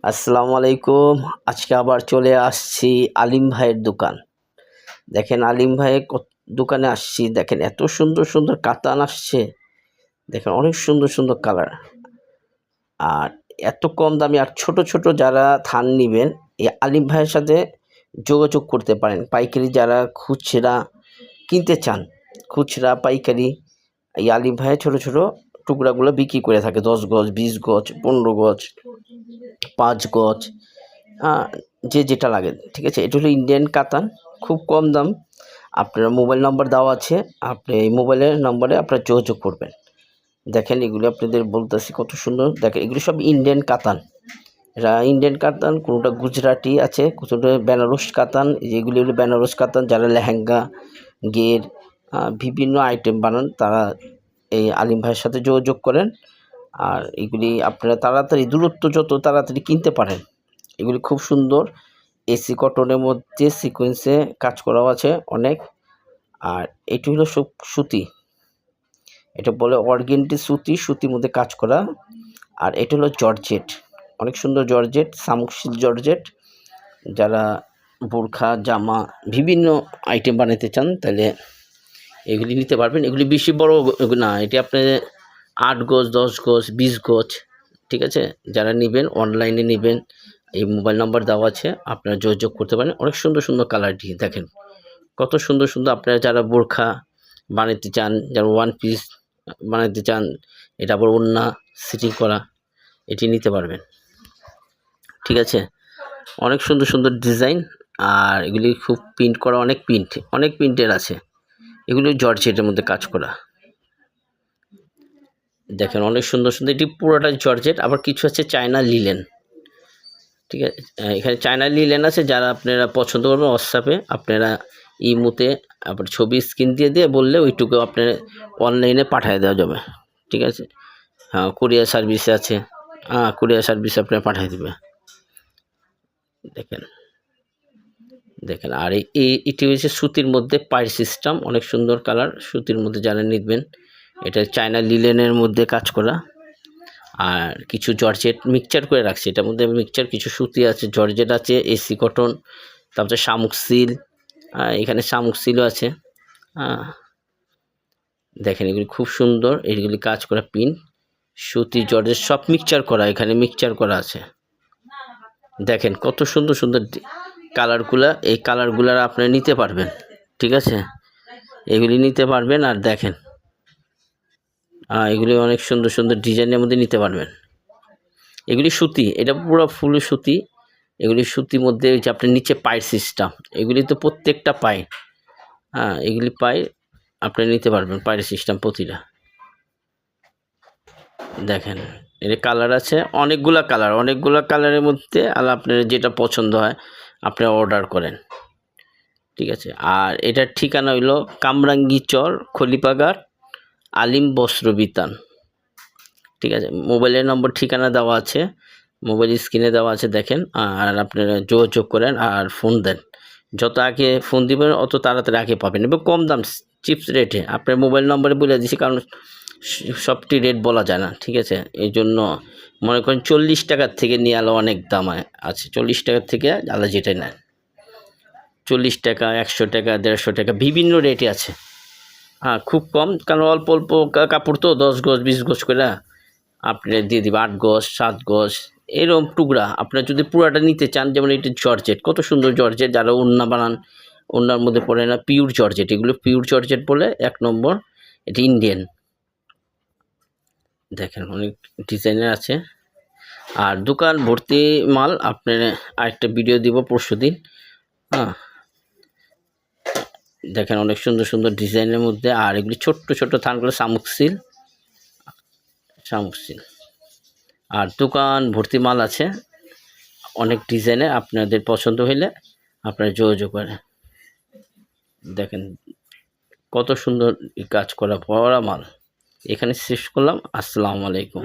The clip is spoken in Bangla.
আসসালামু আলাইকুম। আজকে আবার চলে আসছি আলিম ভাইয়ের দোকান। দেখেন আলিম ভাইয়ের দোকানে আসছি। দেখেন এত সুন্দর সুন্দর কাতান আসছে। দেখেন অনেক সুন্দর সুন্দর কালার। আর এত কম দামে আর ছোট ছোট যারা থান নিবেন এই আলিম ভাইয়ের সাথে যোগাযোগ করতে পারেন। পাইকারি যারা খুচরা কিনতে চান, খুচরা পাইকারি এই আলিম ভাইয়ের ছোট ছোট টুকরাগুলো বিক্রি করে থাকে। 10 গজ, 20 গজ, 15 গজ, 5 গজ, যে যেটা লাগে, ঠিক আছে। এটা হলো ইন্ডিয়ান কাতান, খুব কম দাম। আপনার মোবাইল নাম্বার দেওয়া আছে, আপনি এই মোবাইলের নম্বরে আপনারা যোগাযোগ করবেন। দেখেন এগুলি আপনাদের বলতেছি কত সুন্দর। দেখেন এগুলি সব ইন্ডিয়ান কাতান। এরা ইন্ডিয়ান কাতান, কোনোটা গুজরাটি আছে, কোনোটা বেনারস কাতান। যেগুলি হলো বেনারস কাতান, যারা লেহেঙ্গা, গের, বিভিন্ন আইটেম বানান তারা এই আলিম ভাইয়ের সাথে যোগাযোগ করেন। আর এগুলি আপনারা তাড়াতাড়ি, দূরত্ব যত তাড়াতাড়ি কিনতে পারেন। এগুলি খুব সুন্দর, এসি কটনের মধ্যে সিকোয়েন্সে কাজ করাও আছে অনেক। আর এটি হলো সুতি, এটা বলে অর্গেন্ডি সুতি, সুতির মধ্যে কাজ করা। আর এটা হলো জর্জেট, অনেক সুন্দর জর্জেট, শামুক জর্জেট। যারা বোরখা, জামা, বিভিন্ন আইটেম বানাতে চান তাহলে এগুলি নিতে পারবেন। এগুলি বেশি বড় না, এটি আপনি 8 গজ, 10 গজ, 20 গজ, ঠিক আছে। যারা নেবেন অনলাইনে নেবেন, এই মোবাইল নাম্বার দেওয়া আছে, আপনারা যোগাযোগ করতে পারেন। অনেক সুন্দর সুন্দর কালারটি দেখেন কত সুন্দর সুন্দর। আপনারা যারা বোরখা বানাতে চান, যারা ওয়ান পিস বানাতে চান, এটা আবার ওড়না সিটিং করা, এটি নিতে পারবেন, ঠিক আছে। অনেক সুন্দর সুন্দর ডিজাইন। আর এগুলি খুব প্রিন্ট করা, অনেক প্রিন্টের আছে। এগুলি জর্জেটের মধ্যে কাজ করা। দেখেন অনেক সুন্দর সুন্দর, এটি পুরোটা জর্জেট। আবার কিছু আছে চায়না লিলেন, ঠিক আছে। এখানে চায়না লিলেন আছে, যারা আপনারা পছন্দ করবেন হোয়াটসঅ্যাপে আপনারা ইমোতে আপনার ছবি স্ক্রিন দিয়ে বললে ওইটুকু আপনার অনলাইনে পাঠিয়ে দেওয়া যাবে, ঠিক আছে। হ্যাঁ, কুরিয়ার সার্ভিস আছে, কুরিয়ার সার্ভিস আপনার পাঠিয়ে দেবে। দেখেন দেখেন আর এটি হচ্ছে সুতির মধ্যে পায়ের সিস্টেম, অনেক সুন্দর কালার। সুতির মধ্যে যারা নিবেন, এটা চায়না লিলেনের মধ্যে কাজ করা। আর কিছু জর্জেট মিক্সচার করে রাখছে, এটার মধ্যে মিক্সচার, কিছু সুতি আছে, জর্জেট আছে, এসি কটন, তারপরে শামুক সিল, এখানে শামুক সিলও আছে। দেখেন এগুলি খুব সুন্দর, এইগুলি কাজ করা পিন, সুতি, জর্জেট সব মিক্সচার করা, এখানে মিক্সচার করা আছে। দেখেন কত সুন্দর সুন্দর কালারগুলা, এই কালারগুলার আপনারা নিতে পারবেন, ঠিক আছে। এগুলি নিতে পারবেন। আর দেখেন এগুলি অনেক সুন্দর সুন্দর ডিজাইনের মধ্যে নিতে পারবেন। এগুলি সুতি, এটা পুরো ফুল সুতি। এগুলি সুতির মধ্যে যে আপনার নিচে পায়ের সিস্টেম, এগুলি তো প্রত্যেকটা পায়ে, এগুলি পায়ে আপনি নিতে পারবেন, পায়ের সিস্টেম প্রতিটা। দেখেন এর কালার আছে অনেকগুলা কালারের মধ্যে। আর আপনার যেটা পছন্দ হয় আপনি অর্ডার করেন, ঠিক আছে। আর এটার ঠিকানা হইল কামরাঙ্গি চর, খলিপাঘাট, আলিম বস্ত্র বিতান, ঠিক আছে। মোবাইলের নম্বর ঠিকানা দেওয়া আছে, মোবাইল স্ক্রিনে দেওয়া আছে, দেখেন। আর আপনারা যোগাযোগ করেন আর ফোন দেন, যত আগে ফোন দিবেন অত তাড়াতাড়ি আগে পাবেন এবং কম দাম, চিপস রেটে। আপনার মোবাইল নম্বরে বলে দিচ্ছি, কারণ সবটি রেট বলা যায় না, ঠিক আছে। এই জন্য মনে করেন 40 টাকার থেকে নিয়ে আলো অনেক দাম আছে, 40 টাকার থেকে আলাদা যেটাই নেন, 40 টাকা, 100 টাকা, 150 টাকা, বিভিন্ন রেটে আছে। খুব কম, কারণ অল্প অল্প কাপড় তো, 10 গজ 20 গজ করে আপনি দিয়ে দিবে, 8 গজ 7 গজ এরকম টুকরা। আপনার যদি পুরাটা নিতে চান, যেমন এটা জর্জেট, কত সুন্দর জর্জেট, যারা ওড়না বানান, ওড়নার মধ্যে পড়ে না, পিওর জর্জেট, এগুলো পিওর জর্জেট বলে 1 নম্বর। এটা ইন্ডিয়ান। দেখেন অনেক ডিজাইনের আছে। আর দোকান ভর্তি মাল। আপনার আরেকটা ভিডিও দিব পরশুদিন। দেখেন অনেক সুন্দর সুন্দর ডিজাইনের মধ্যে। আর এগুলি ছোট্ট ছোট্ট থানগুলো শামুক সিল। আর দোকান ভর্তি মাল আছে অনেক ডিজাইনের, আপনাদের পছন্দ হইলে আপনারা যোগাযোগ করেন। দেখেন কত সুন্দর কাজ করা, পড়া মাল। এখানে শেষ করলাম। আসসালামু আলাইকুম।